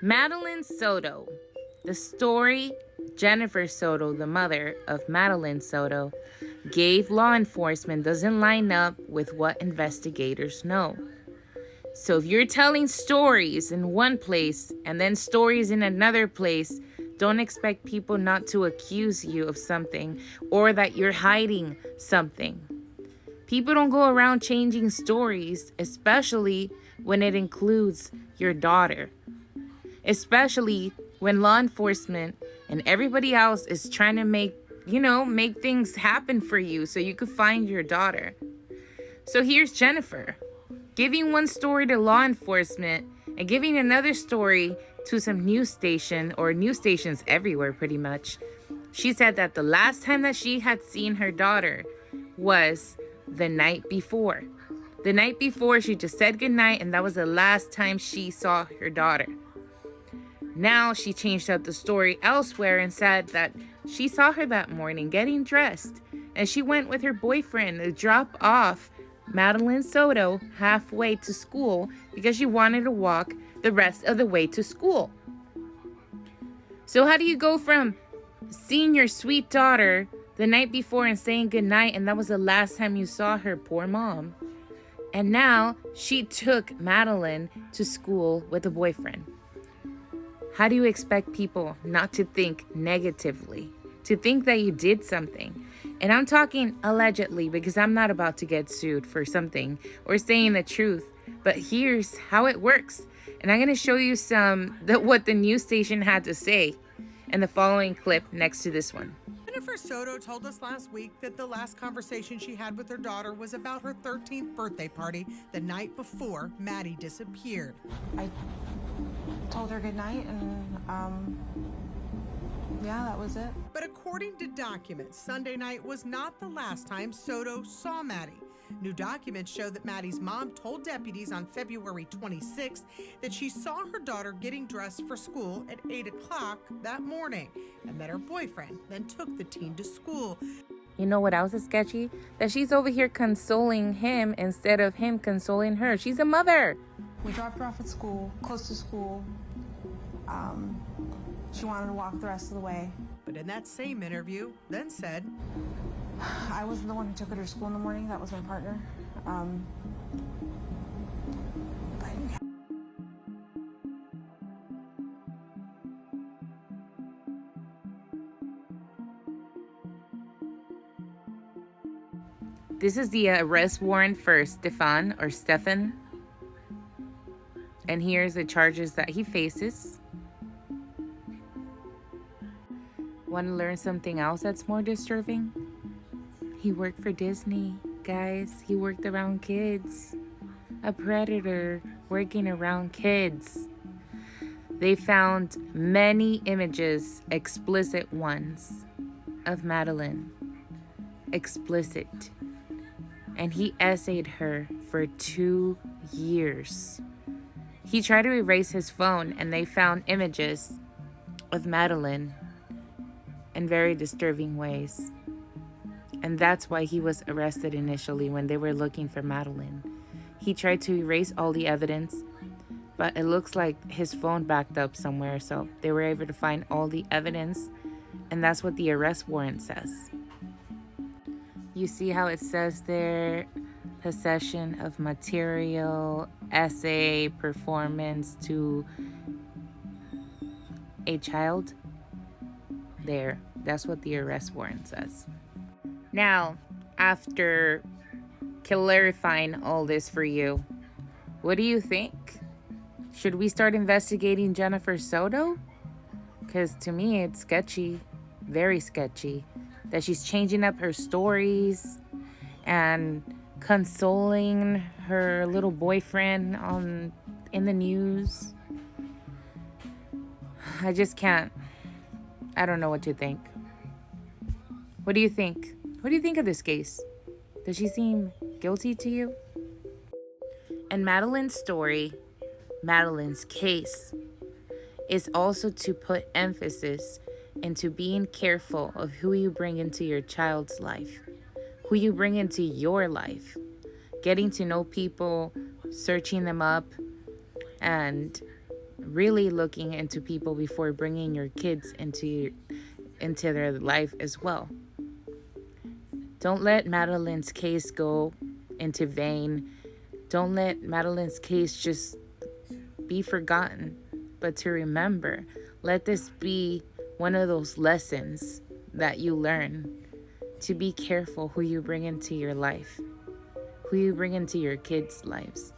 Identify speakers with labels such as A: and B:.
A: Madeline Soto. The story Jennifer Soto, the mother of Madeline Soto, gave law enforcement doesn't line up with what investigators know. So if you're telling stories in one place and then stories in another place, don't expect people not to accuse you of something or that you're hiding something. People don't go around changing stories, especially when it includes your daughter. Especially when law enforcement and everybody else is trying to make things happen for you so you could find your daughter. So here's Jennifer, giving one story to law enforcement and giving another story to some news station, or news stations everywhere pretty much. She said that the last time that she had seen her daughter was the night before. The night before, she just said goodnight, and that was the last time she saw her daughter. Now she changed up the story elsewhere and said that she saw her that morning getting dressed, and she went with her boyfriend to drop off Madeline Soto halfway to school because she wanted to walk the rest of the way to school. So how do you go from seeing your sweet daughter the night before and saying goodnight, and that was the last time you saw her, poor mom, and now she took Madeline to school with a boyfriend? How do you expect people not to think negatively, to think that you did something? And I'm talking allegedly because I'm not about to get sued for something or saying the truth. But here's how it works. And I'm going to show you what the news station had to say in the following clip next to this one.
B: Jennifer Soto told us last week that the last conversation she had with her daughter was about her 13th birthday party the night before Maddie disappeared.
C: I told her goodnight, and yeah, that was it.
B: But according to documents, Sunday night was not the last time Soto saw Maddie. New documents show that Maddie's mom told deputies on February 26th that she saw her daughter getting dressed for school at 8 o'clock that morning, and that her boyfriend then took the teen to school.
A: You know what else is sketchy? That she's over here consoling him instead of him consoling her. She's a mother.
C: We dropped her off at school, close to school. She wanted to walk the rest of the way.
B: But in that same interview, then said,
C: I wasn't the one who took her to school in the morning. That was my partner.
A: This is the arrest warrant for Stefan. And here's the charges that he faces. Want to learn something else that's more disturbing? He worked for Disney, guys. He worked around kids. A predator working around kids. They found many images, explicit ones, of Madeline. Explicit. And he essayed her for 2 years. He tried to erase his phone, and they found images of Madeline in very disturbing ways. And that's why he was arrested initially when they were looking for Madeline. He tried to erase all the evidence, but it looks like his phone backed up somewhere, so they were able to find all the evidence, and that's what the arrest warrant says. You see how it says there, possession of material, essay, performance to a child? There, that's what the arrest warrant says. Now, after clarifying all this for you, what do you think? Should we start investigating Jennifer Soto? Because to me, it's sketchy, very sketchy, that she's changing up her stories and consoling her little boyfriend in the news. I just can't. I don't know what to think. What do you think? What do you think of this case? Does she seem guilty to you? And Madeline's story, Madeline's case, is also to put emphasis into being careful of who you bring into your child's life, who you bring into your life, getting to know people, searching them up, and really looking into people before bringing your kids into their life as well. Don't let Madeline's case go into vain. Don't let Madeline's case just be forgotten, but to remember. Let this be one of those lessons that you learn, to be careful who you bring into your life, who you bring into your kids' lives.